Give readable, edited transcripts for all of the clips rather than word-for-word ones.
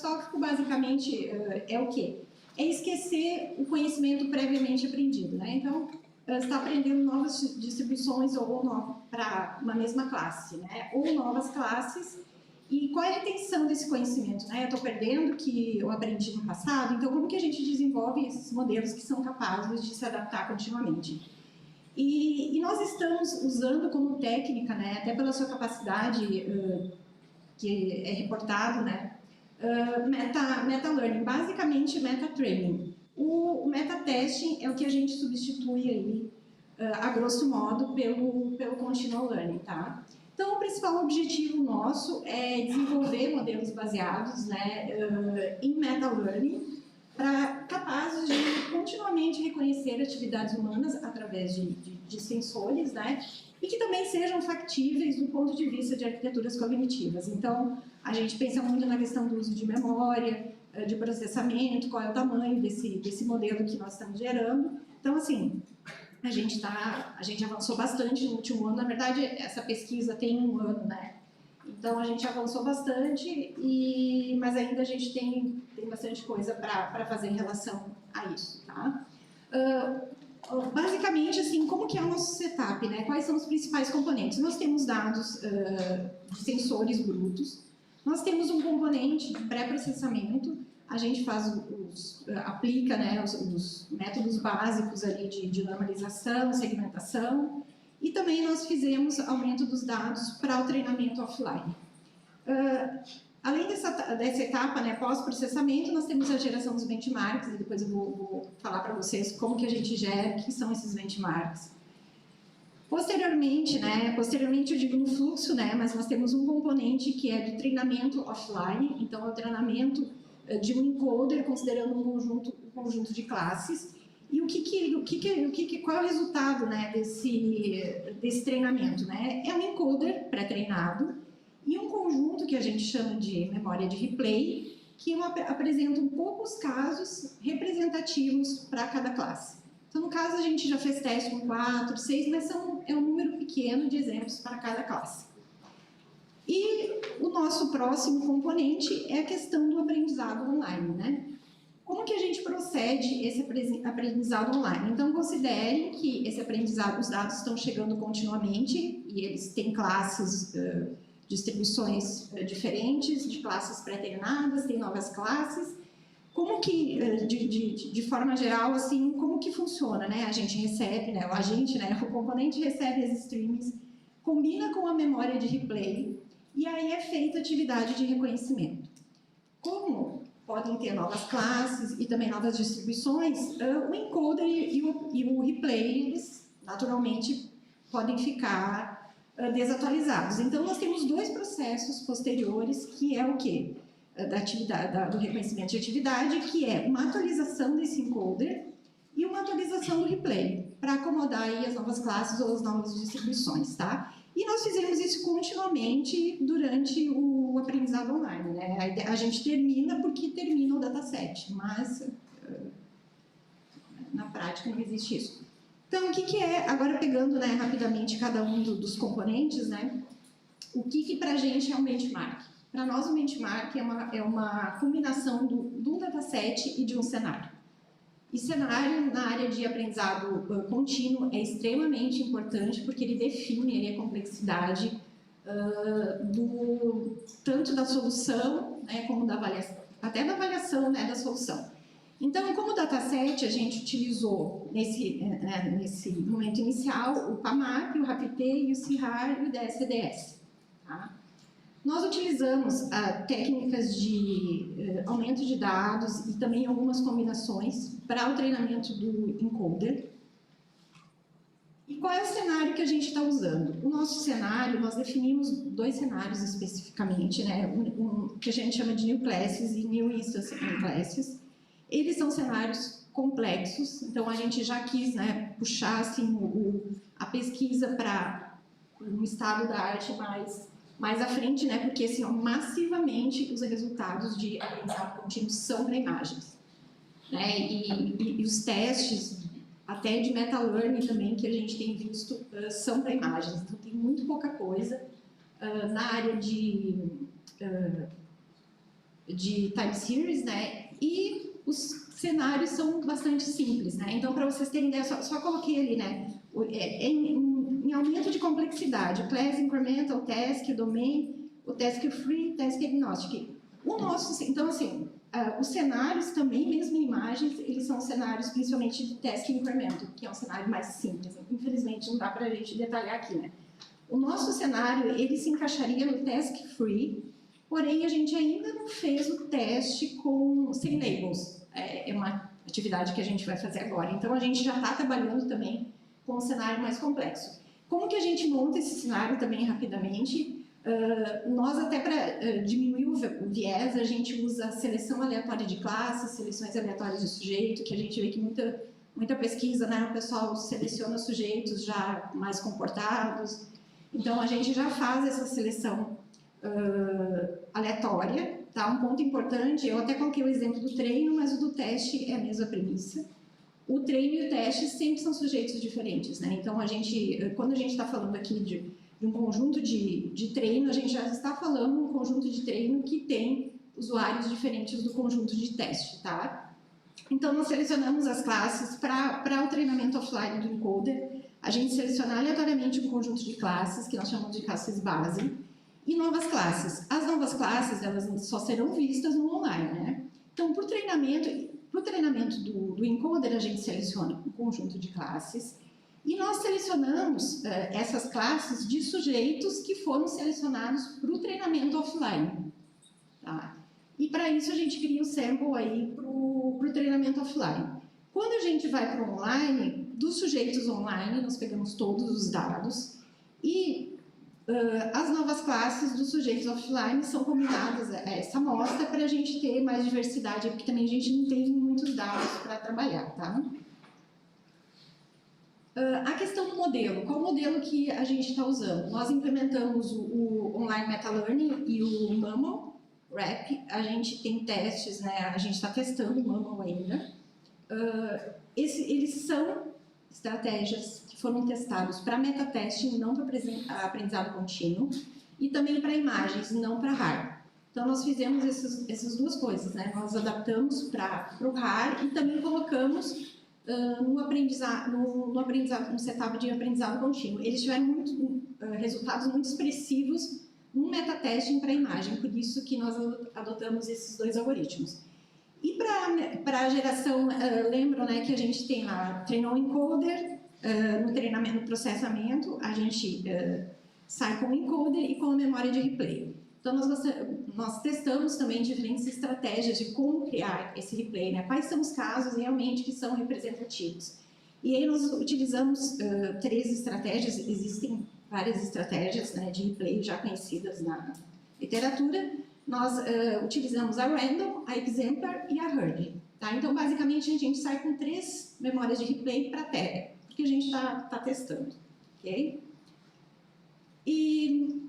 tóxico, basicamente, é o quê? É esquecer o conhecimento previamente aprendido, né? Então, você está aprendendo novas distribuições ou para uma mesma classe, né? Ou novas classes. E qual é a retenção desse conhecimento, né? Eu estou perdendo o que eu aprendi no passado, então como que a gente desenvolve esses modelos que são capazes de se adaptar continuamente? E nós estamos usando como técnica, né, até pela sua capacidade, que é reportado, né, meta-learning, basicamente meta-training. O meta-testing é o que a gente substitui aí, a grosso modo, pelo continual learning, tá? Então, o principal objetivo nosso é desenvolver modelos baseados, né, em meta-learning, capazes de continuamente reconhecer atividades humanas através de sensores, né, e que também sejam factíveis do ponto de vista de arquiteturas cognitivas. Então, a gente pensa muito na questão do uso de memória, de processamento, qual é o tamanho desse modelo que nós estamos gerando. Então, assim, a gente avançou bastante no último ano. Na verdade, essa pesquisa tem 1 ano, né? Então, a gente avançou bastante, mas ainda a gente tem bastante coisa para fazer em relação a isso, tá? Basicamente, assim, como que é o nosso setup, né? Quais são os principais componentes? Nós temos dados de sensores brutos, nós temos um componente de pré-processamento, a gente aplica, né, os métodos básicos ali de normalização, segmentação, e também nós fizemos aumento dos dados para o treinamento offline. Além dessa etapa, né, pós-processamento, nós temos a geração dos benchmarks, e depois eu vou falar para vocês como que a gente gera, o que são esses benchmarks. Posteriormente eu digo no fluxo, né, mas nós temos um componente que é do treinamento offline, então é o treinamento de um encoder, considerando um conjunto de classes. E qual é o resultado, né, desse treinamento? Né? É um encoder pré-treinado e um conjunto que a gente chama de memória de replay, que apresenta poucos casos representativos para cada classe. Então, no caso, a gente já fez teste com 4, 6, mas é um número pequeno de exemplos para cada classe. E o nosso próximo componente é a questão do aprendizado online, né? Como que a gente procede esse aprendizado online? Então, considerem que esse aprendizado, os dados estão chegando continuamente e eles têm classes, distribuições diferentes, de classes pré-treinadas, tem novas classes. Como que, de forma geral, assim, como que funciona, né? A gente recebe, né? O componente recebe as streams, combina com a memória de replay e aí é feita a atividade de reconhecimento. Como podem ter novas classes e também novas distribuições, o encoder e o replay, eles naturalmente podem ficar desatualizados. Então, nós temos 2 processos posteriores, que é o quê? Do reconhecimento de atividade, que é uma atualização desse encoder e uma atualização do replay, para acomodar aí as novas classes ou as novas distribuições, tá? E nós fizemos isso continuamente durante o aprendizado online, né? A gente termina porque termina o dataset, mas na prática não existe isso. Então, o que é, agora pegando, né, rapidamente cada um dos componentes, né? O que para a gente é um benchmark? Para nós, um benchmark é uma combinação de um dataset e de um cenário. E cenário, na área de aprendizado contínuo, é extremamente importante porque ele define a complexidade tanto da solução, né, como da avaliação, até da avaliação, né, da solução. Então, como dataset, a gente utilizou, nesse momento inicial, o PAMAP, o RAPT, o CIRAR e o DSDS. Tá? Nós utilizamos técnicas de aumento de dados e também algumas combinações para o treinamento do encoder. E qual é o cenário que a gente está usando? O nosso cenário, nós definimos 2 cenários especificamente, né? Um que a gente chama de New Classes e New Instance Classes. Eles são cenários complexos, então a gente já quis, né, puxar assim, a pesquisa para um estado da arte mais à frente, né, porque assim, massivamente os resultados de aprendizado contínuo são para imagens. Né, e os testes, até de meta-learning também, que a gente tem visto, são para imagens. Então, tem muito pouca coisa na área de de time series, né? E os cenários são bastante simples, né? Então, para vocês terem ideia, só coloquei ali, né? Em aumento de complexidade, o class, incremental, task, o domain, o task free, task agnostic. Então, assim, os cenários também, mesmo em imagens, eles são cenários principalmente de task incremental, que é um cenário mais simples. Infelizmente, não dá para a gente detalhar aqui, né? O nosso cenário, ele se encaixaria no task free, porém, a gente ainda não fez o teste sem labels. É uma atividade que a gente vai fazer agora. Então, a gente já está trabalhando também com um cenário mais complexo. Como que a gente monta esse cenário também rapidamente? Nós, até para diminuir o viés, a gente usa seleção aleatória de classes, seleções aleatórias de sujeito, que a gente vê que muita pesquisa, né, o pessoal seleciona sujeitos já mais comportados. Então, a gente já faz essa seleção aleatória, tá? Um ponto importante, eu até coloquei o exemplo do treino, mas o do teste é a mesma premissa. O treino e o teste sempre são sujeitos diferentes, né? Então, quando a gente está falando aqui de um conjunto de treino, a gente já está falando um conjunto de treino que tem usuários diferentes do conjunto de teste, tá? Então, nós selecionamos as classes para o treinamento offline do encoder. A gente seleciona aleatoriamente um conjunto de classes, que nós chamamos de classes base, e novas classes. As novas classes, elas só serão vistas no online, né? Então, para o treinamento do encoder, a gente seleciona um conjunto de classes e nós selecionamos essas classes de sujeitos que foram selecionados para o treinamento offline. Tá? E para isso a gente cria um sample aí para o treinamento offline. Quando a gente vai para o online, dos sujeitos online, nós pegamos todos os dados e as novas classes dos sujeitos offline são combinadas a essa amostra para a gente ter mais diversidade, porque também a gente não tem muitos dados para trabalhar, tá? A questão do modelo, qual modelo que a gente está usando? Nós implementamos o Online Meta Learning e o MAML Wrap, a gente tem testes, né? A gente está testando o MAML ainda. Eles são estratégias que foram testados para meta-testing, não para aprendizado contínuo, e também para imagens, não para RAR. Então, nós fizemos essas duas coisas, né? Nós adaptamos para o RAR e também colocamos no setup de aprendizado contínuo. Eles tiveram resultados muito expressivos no meta-testing para imagem, por isso que nós adotamos esses dois algoritmos. E para a geração, lembram, né, que a gente tem lá, treinou o encoder, no treinamento, no processamento, a gente sai com o encoder e com a memória de replay. Então, nós testamos também diferentes estratégias de como criar esse replay, né? Quais são os casos realmente que são representativos. E aí nós utilizamos 3 estratégias, existem várias estratégias, né, de replay já conhecidas na literatura. Nós utilizamos a Random, a Exemplar e a Herd. Tá? Então, basicamente, a gente sai com 3 memórias de replay para a tag, porque a gente está testando. Okay? E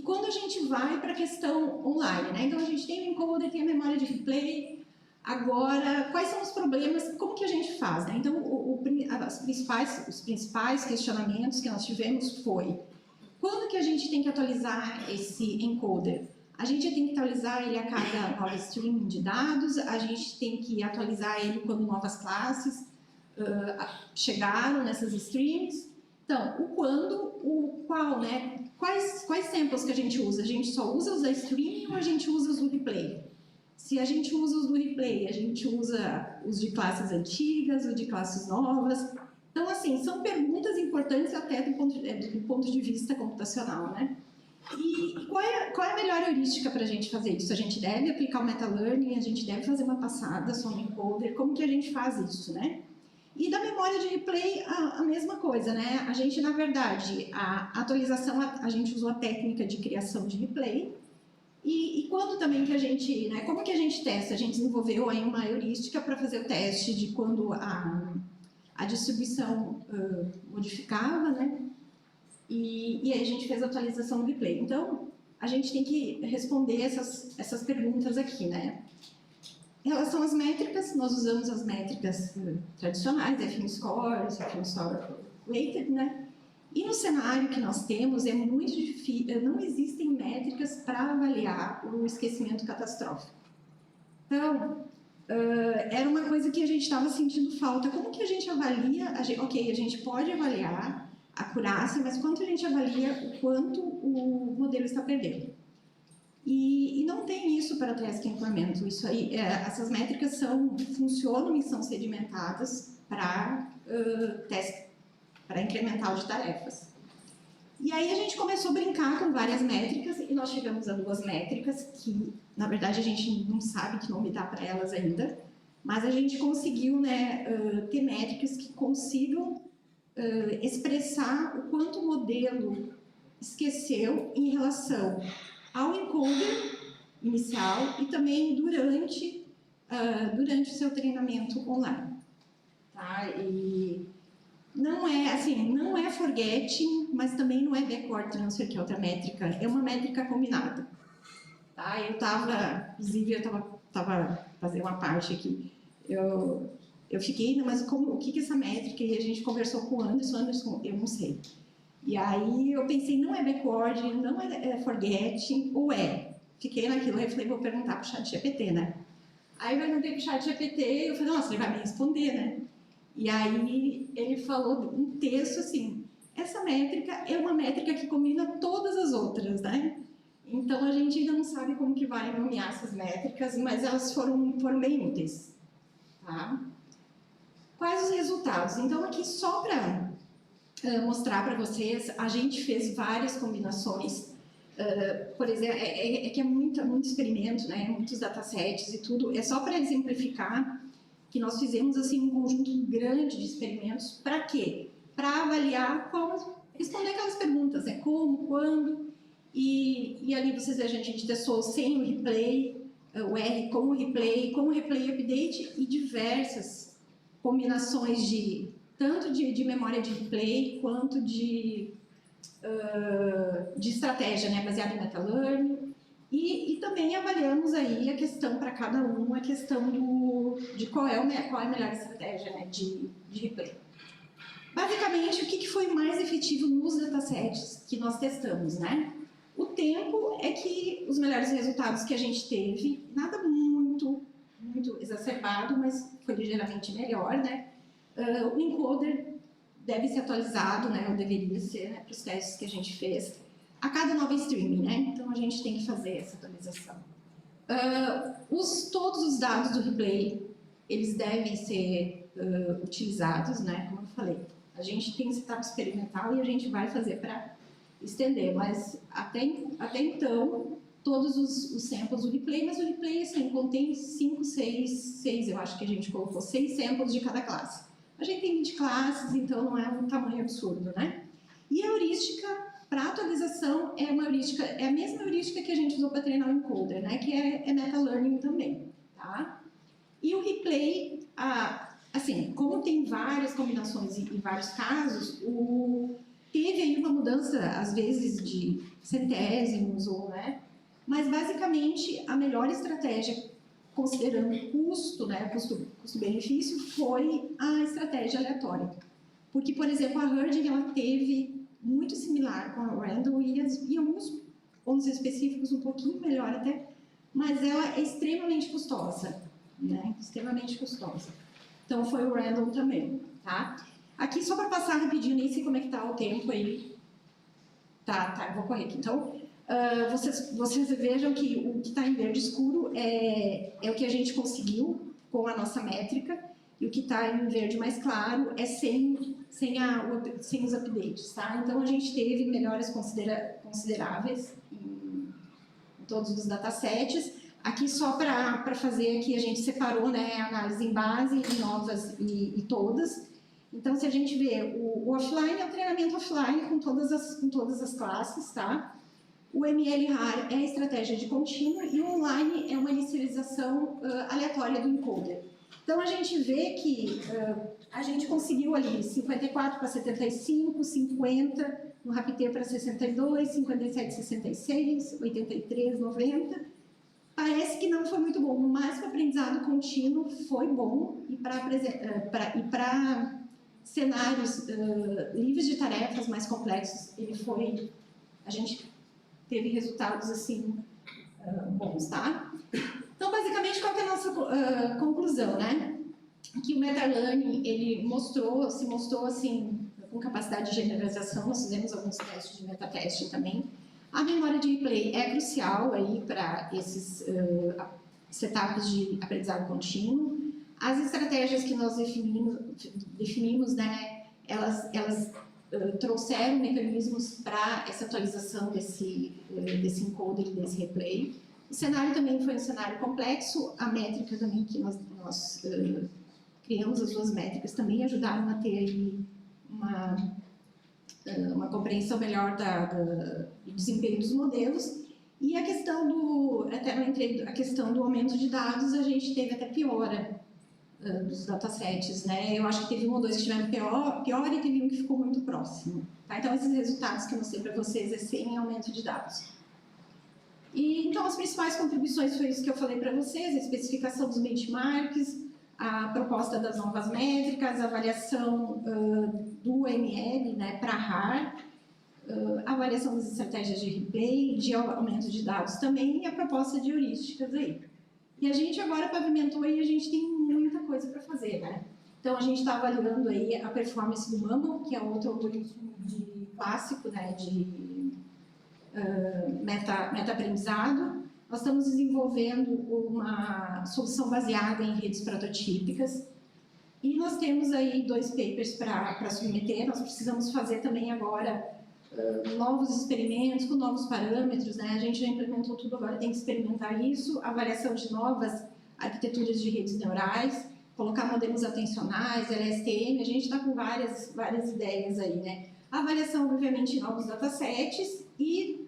quando a gente vai para a questão online, né? Então, a gente tem o encoder, tem a memória de replay. Agora, quais são os problemas? Como que a gente faz? Né? Então, os principais questionamentos que nós tivemos foi: quando que a gente tem que atualizar esse encoder? A gente tem que atualizar ele a cada nova stream de dados, a gente tem que atualizar ele quando novas classes chegaram nessas streams. Então, o quando, o qual, né? Quais samples que a gente usa? A gente só usa os da stream ou a gente usa os do replay? Se a gente usa os do replay, a gente usa os de classes antigas, os de classes novas. Então, assim, são perguntas importantes até do ponto de vista computacional, né? E qual é a melhor heurística para a gente fazer isso? A gente deve aplicar o meta-learning, a gente deve fazer uma passada só no encoder, como que a gente faz isso, né? E da memória de replay, a mesma coisa, né? A gente, na verdade, a atualização, a gente usou a técnica de criação de replay. E quando também que a gente, né? Como que a gente testa? A gente desenvolveu aí uma heurística para fazer o teste de quando a distribuição modificava, né? E aí a gente fez a atualização do replay. Então, a gente tem que responder essas perguntas aqui, né? Em relação às métricas, nós usamos as métricas tradicionais, F-score weighted, né? E no cenário que nós temos, é muito difícil, não existem métricas para avaliar o esquecimento catastrófico. Então, era uma coisa que a gente estava sentindo falta. Como que a gente avalia? Ok, a gente pode avaliar a acurácia, mas quanto a gente avalia o quanto o modelo está perdendo? E não tem isso para teste e incremento. Isso aí, essas métricas funcionam e são sedimentadas para teste, para incremental de tarefas. E aí a gente começou a brincar com várias métricas e nós chegamos a 2 métricas que, na verdade, a gente não sabe que nome dá para elas ainda, mas a gente conseguiu, né, ter métricas que consigam expressar o quanto o modelo esqueceu em relação ao encoder inicial e também durante o seu treinamento online. Tá? E não é, assim, não é forgetting, mas também não é backward transfer, que é outra métrica, é uma métrica combinada. Tá? Inclusive, eu estava fazendo uma parte aqui, eu fiquei, mas o que é essa métrica? E a gente conversou com o Anderson, eu não sei. E aí eu pensei, não é backward, não é forgetting, ou é? Fiquei naquilo, aí eu falei, vou perguntar para o ChatGPT, né? Aí eu perguntei para o ChatGPT e eu falei, nossa, ele vai me responder, né? E aí ele falou um texto assim, essa métrica é uma métrica que combina todas as outras, né? Então a gente ainda não sabe como que vai nomear essas métricas, mas elas foram bem úteis. Tá? Quais os resultados? Então aqui só para mostrar para vocês, a gente fez várias combinações. Por exemplo, que é muito experimento, né? Muitos datasets e tudo. É só para exemplificar que nós fizemos assim um conjunto grande de experimentos. Para quê? Para avaliar responder aquelas perguntas, né? Como, quando, e ali vocês vejam, a gente testou sem o replay, o R com o replay update e diversas combinações tanto de memória de replay quanto de estratégia, né, baseada em meta-learning. E também avaliamos aí a questão para cada um, a questão de qual é a melhor estratégia, né, de replay. Basicamente, o que foi mais efetivo nos datasets que nós testamos, né? O tempo é que os melhores resultados que a gente teve, nada muito exacerbado, mas foi ligeiramente melhor, né? O encoder deve ser atualizado, né? Ou deveria ser, né? Para os testes que a gente fez a cada nova streaming, né? Então a gente tem que fazer essa atualização. Todos os dados do replay, eles devem ser utilizados, né? Como eu falei, a gente tem esse etapa experimental e a gente vai fazer para estender, mas até então todos os samples do replay, mas o replay assim, contém 5, 6, eu acho que a gente colocou 6 samples de cada classe. A gente tem 20 classes, então não é um tamanho absurdo, né? E a heurística para atualização é a mesma heurística que a gente usou para treinar o encoder, né? Que é meta-learning também, tá? E o replay, assim, como tem várias combinações e vários casos, teve aí uma mudança, às vezes, de centésimos, né? Mas, basicamente, a melhor estratégia, considerando o custo, né, custo-benefício, foi a estratégia aleatória. Porque, por exemplo, a Herding, ela teve muito similar com a Randall e alguns pontos específicos um pouquinho melhor até, mas ela é extremamente custosa, né? Extremamente custosa. Então, foi o Randall também, tá? Aqui, só para passar rapidinho, nem sei como é que tá o tempo aí. Tá, eu vou correr aqui. Então, vocês vejam que o que está em verde escuro é o que a gente conseguiu com a nossa métrica, e o que está em verde mais claro é sem os updates, tá? Então, a gente teve melhoras consideráveis em todos os datasets. Aqui, só para fazer aqui, a gente separou, né, a análise em base, em novas e todas. Então, se a gente vê, o offline é o treinamento offline com todas as classes, tá? O MLHAR é a estratégia de contínuo e o online é uma inicialização aleatória do encoder. Então, a gente vê que a gente conseguiu ali 54 para 75, 50 no RapT para 62, 57, 66, 83, 90. Parece que não foi muito bom, mas para aprendizado contínuo foi bom e para cenários livres de tarefas mais complexos, a gente teve resultados assim bons, tá? Então, basicamente, qual que é a nossa conclusão, né? Que o meta-learning, ele se mostrou assim, com capacidade de generalização. Nós fizemos alguns testes de meta-testing também. A memória de replay é crucial aí para esses setups de aprendizado contínuo. As estratégias que nós definimos, né, elas trouxeram mecanismos para essa atualização desse encoder e desse replay. O cenário também foi um cenário complexo, a métrica também que nós criamos, as duas métricas também ajudaram a ter aí uma compreensão melhor do desempenho dos modelos. E a questão do aumento de dados, a gente teve até piora dos datasets, né? Eu acho que teve um ou dois que tiveram pior e teve um que ficou muito próximo. Tá? Então, esses resultados que eu mostrei para vocês é sem aumento de dados. E, então, as principais contribuições foi isso que eu falei para vocês, a especificação dos benchmarks, a proposta das novas métricas, a avaliação do ML, né, para RAR, a avaliação das estratégias de replay, de aumento de dados também, e a proposta de heurísticas aí. E a gente agora pavimentou e a gente tem muita coisa para fazer, né? Então, a gente está avaliando aí a performance do Mumble, que é outro algoritmo clássico, né, de meta-aprendizado. Nós estamos desenvolvendo uma solução baseada em redes prototípicas e nós temos aí 2 papers para submeter. Nós precisamos fazer também agora novos experimentos com novos parâmetros, né? A gente já implementou tudo, agora tem que experimentar isso, avaliação de novas arquiteturas de redes neurais, colocar modelos atencionais, LSTM, a gente está com várias ideias aí, né? A avaliação, obviamente, em novos datasets e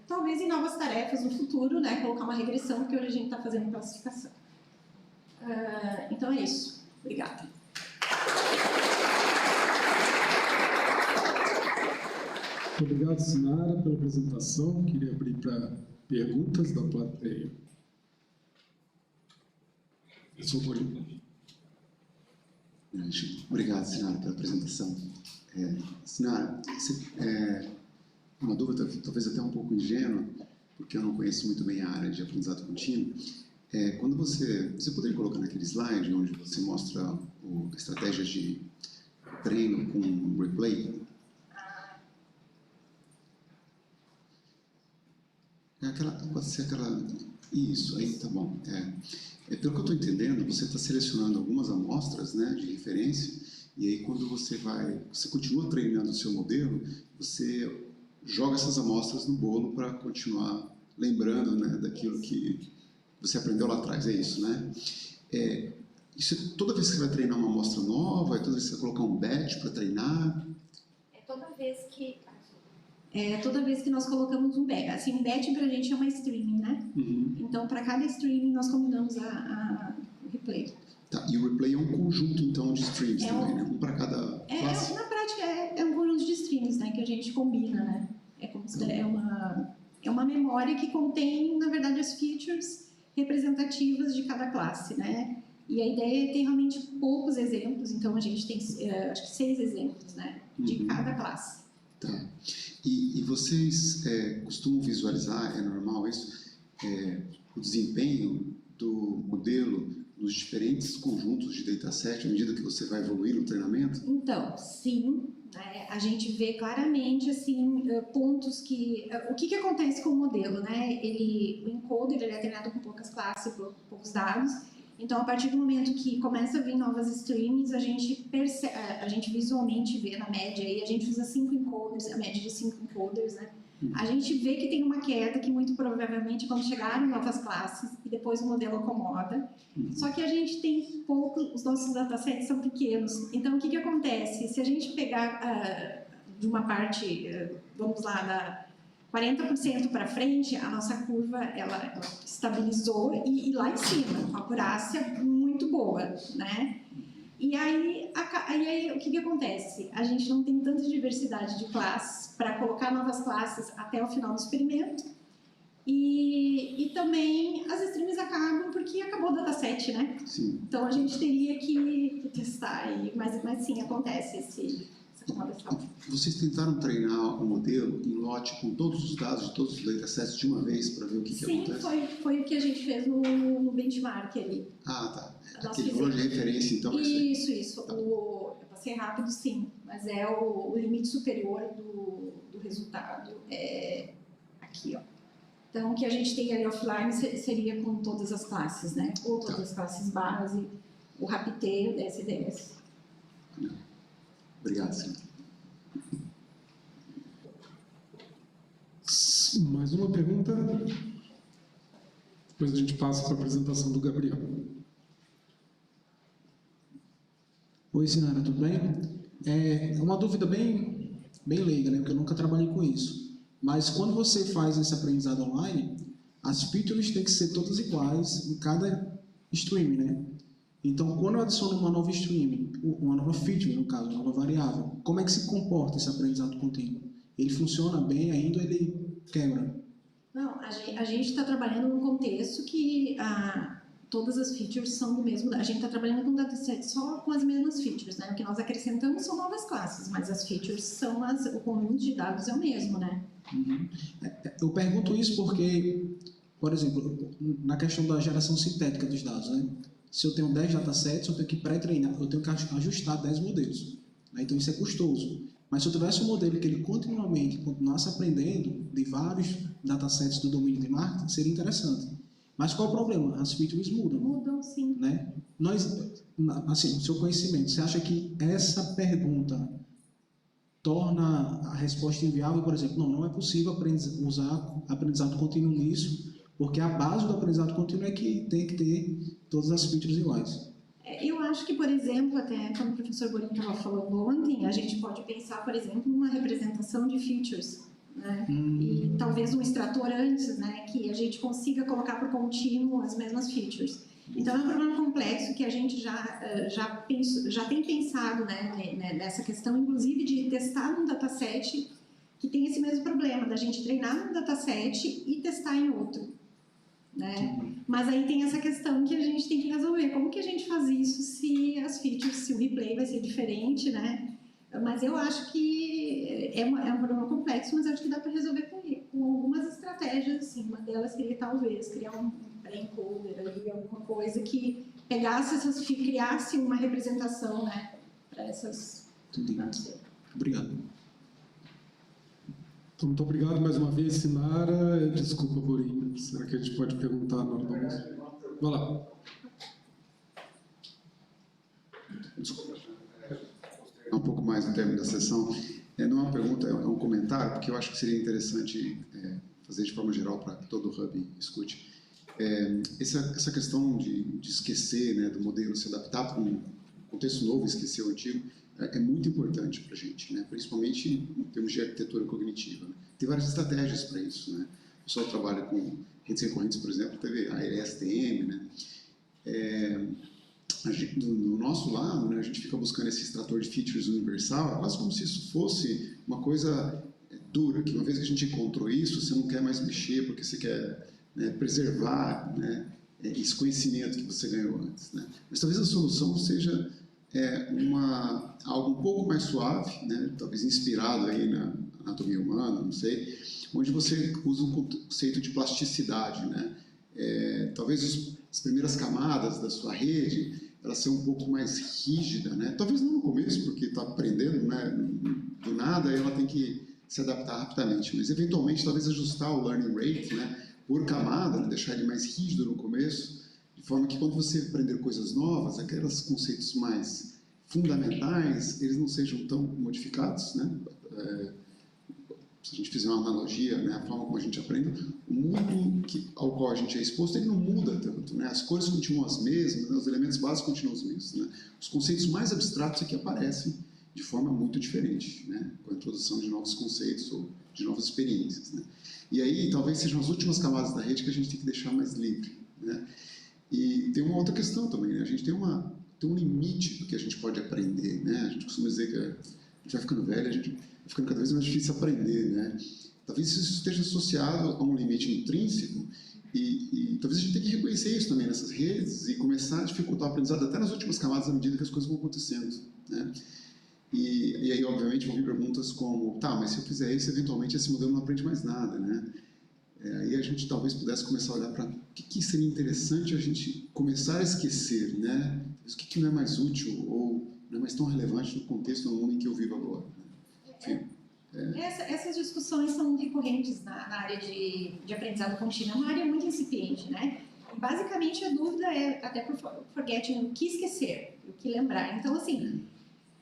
talvez em novas tarefas no futuro, né? Colocar uma regressão, porque hoje a gente está fazendo classificação. Então é isso. Obrigada. Obrigado, Sinara, pela apresentação. Queria abrir para perguntas da plateia. Obrigado, Sinara, pela apresentação. Sinara, uma dúvida, talvez até um pouco ingênua, porque eu não conheço muito bem a área de aprendizado contínuo. Quando você poderia colocar naquele slide onde você mostra estratégias de treino com replay? Pode ser aquela... Isso, aí tá bom. Pelo que eu estou entendendo, você está selecionando algumas amostras, né, de referência, e aí quando você continua treinando o seu modelo, você joga essas amostras no bolo para continuar lembrando, né, daquilo que você aprendeu lá atrás, é isso, né? Toda vez que você vai treinar uma amostra nova, toda vez que você vai colocar um batch para treinar? Toda vez que nós colocamos um batch. Assim, um batch para a gente é uma streaming, né? Uhum. Então, para cada streaming, nós combinamos o replay. Tá, e o replay é um conjunto, então, de streams também, né? Um para cada classe? Na prática, é um conjunto de streams, né? Que a gente combina, né? É uma memória que contém, na verdade, as features representativas de cada classe, né? E a ideia é ter realmente poucos exemplos, então a gente tem, acho que 6 exemplos, né? De cada classe. Tá. E vocês costumam visualizar, é normal isso, o desempenho do modelo nos diferentes conjuntos de dataset à medida que você vai evoluir no treinamento? Então, sim, né? A gente vê claramente assim, pontos que... O que acontece com o modelo, né? O encoder ele é treinado com poucas classes, poucos dados. Então, a partir do momento que começa a vir novas streams, a gente visualmente vê na média, aí a gente usa 5 encoders, a média de 5 encoders, né? A gente vê que tem uma queda que muito provavelmente quando chegarem novas classes e depois o modelo acomoda. Só que a gente tem os nossos datasets são pequenos. Então, o que acontece? Se a gente pegar de uma parte, vamos lá, da 40% para frente, a nossa curva ela estabilizou e lá em cima, com acurácia muito boa, né? E aí o que acontece? A gente não tem tanta diversidade de classes para colocar novas classes até o final do experimento e também as streams acabam porque acabou o dataset, né? Sim. Então a gente teria que testar, mas sim, acontece essa acomodação. Vocês tentaram treinar o modelo em lote com todos os dados de todos os datasets de uma vez para ver o que acontece? Sim, foi o que a gente fez no benchmark ali. Ah, tá. Nós Aquele valor de referência, então, é isso aí. Isso. Eu passei rápido, sim, mas é o limite superior do resultado. É aqui, ó. Então, o que a gente tem ali offline seria com todas as classes, né? Ou todas as classes base, o RAPT e o DSDS. Obrigado, senhor. Mais uma pergunta? Depois a gente passa para a apresentação do Gabriel. Oi, Sinara, tudo bem? É uma dúvida bem leiga, né? Porque eu nunca trabalhei com isso. Mas quando você faz esse aprendizado online, as features têm que ser todas iguais em cada stream, né? Então, quando eu adiciono uma nova stream, uma nova feature, no caso, uma nova variável, como é que se comporta esse aprendizado contínuo? Ele funciona bem ainda ou ele quebra? Não, a gente está trabalhando num contexto que todas as features são do mesmo. A gente está trabalhando com dataset só com as mesmas features, né? O que nós acrescentamos são novas classes, mas as features são o conjunto de dados é o mesmo, né? Uhum. Eu pergunto isso porque, por exemplo, na questão da geração sintética dos dados, né? Se eu tenho 10 datasets, eu tenho que pré-treinar, eu tenho que ajustar 10 modelos, né? Então isso é custoso. Mas se eu tivesse um modelo que ele continuasse aprendendo de vários datasets do domínio de marketing, seria interessante. Mas qual é o problema? As features mudam. Mudam, sim. Né? Assim, o seu conhecimento, você acha que essa pergunta torna a resposta inviável? Por exemplo, não é possível usar aprendizado contínuo nisso, porque a base do aprendizado contínuo é que tem que ter todas as features iguais. Eu acho que, por exemplo, até como o professor Borim estava falando ontem, a gente pode pensar, por exemplo, numa representação de features, né? E talvez um extrator antes, né? Que a gente consiga colocar por contínuo as mesmas features. Então, é um problema complexo que a gente já tem pensado, né, nessa questão, inclusive de testar num dataset que tem esse mesmo problema, da gente treinar num dataset e testar em outro. Né? Mas aí tem essa questão que a gente tem que resolver. Como que a gente faz isso se as features, se o replay vai ser diferente, né? Mas eu acho que é um problema complexo, mas acho que dá para resolver com algumas estratégias, assim. Uma delas seria talvez criar um pré-encoder ali, alguma coisa que pegasse criasse uma representação, né? Para essas... Obrigado. Então, muito obrigado mais uma vez, Sinara. Desculpa, Borim. Será que a gente pode perguntar na hora do almoço? Vai lá. Desculpa. Um pouco mais no término da sessão. Não é uma pergunta, é um comentário, porque eu acho que seria interessante fazer de forma geral para que todo o Hub escute. Essa questão de esquecer, né, do modelo, se adaptar para um contexto novo, esquecer o antigo, é muito importante para a gente, né? Principalmente em termos de arquitetura cognitiva. Né? Tem várias estratégias para isso. Né? O pessoal trabalha com redes recorrentes, por exemplo, teve a LSTM. Né? Do nosso lado, né, a gente fica buscando esse extrator de features universal, quase como se isso fosse uma coisa dura, que uma vez que a gente encontrou isso, você não quer mais mexer, porque você quer, né, preservar, né, esse conhecimento que você ganhou antes. Né? Mas talvez a solução seja algo um pouco mais suave, né? Talvez inspirado aí na anatomia humana, não sei, onde você usa um conceito de plasticidade, né? Talvez as primeiras camadas da sua rede elas são um pouco mais rígida, né? Talvez não no começo, porque está aprendendo, né? Do nada, ela tem que se adaptar rapidamente, mas eventualmente talvez ajustar o learning rate, né? Por camada, né? Deixar ele mais rígido no começo, de forma que quando você aprender coisas novas, aqueles conceitos mais fundamentais, eles não sejam tão modificados, né? Se a gente fizer uma analogia, né, a forma como a gente aprende, o mundo ao qual a gente é exposto, ele não muda tanto, né? As cores continuam as mesmas, né? Os elementos básicos continuam os mesmos, né? Os conceitos mais abstratos aqui aparecem de forma muito diferente, né? Com a introdução de novos conceitos ou de novas experiências, né? E aí, talvez sejam as últimas camadas da rede que a gente tem que deixar mais livre, né? E tem uma outra questão também, né? A gente tem um limite do que a gente pode aprender, né? A gente costuma dizer que a gente vai ficando velho, a gente vai ficando cada vez mais difícil aprender, né? Talvez isso esteja associado a um limite intrínseco e talvez a gente tenha que reconhecer isso também nessas redes e começar a dificultar o aprendizado até nas últimas camadas à medida que as coisas vão acontecendo, né? E aí, obviamente, vão vir perguntas como, tá, mas se eu fizer isso, eventualmente esse modelo não aprende mais nada, né? Aí a gente talvez pudesse começar a olhar para o que seria interessante a gente começar a esquecer, né? O que não é mais útil ou não é mais tão relevante no contexto, no mundo em que eu vivo agora. Né? Enfim, Essas discussões são recorrentes na área de aprendizado contínuo, é uma área muito incipiente, né? Basicamente, a dúvida é, até por forgetting, o que esquecer, o que lembrar. Então, assim,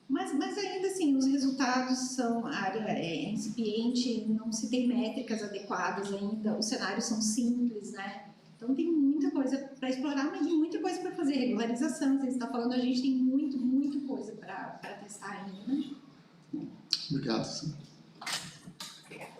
mas ainda assim, os resultados são, a área é incipiente, não se tem métricas adequadas ainda, os cenários são simples, né? Então, tem muita coisa para explorar, mas tem muita coisa para fazer. Regularização, você está falando, a gente tem muita coisa para testar ainda, né? obrigado. Obrigada.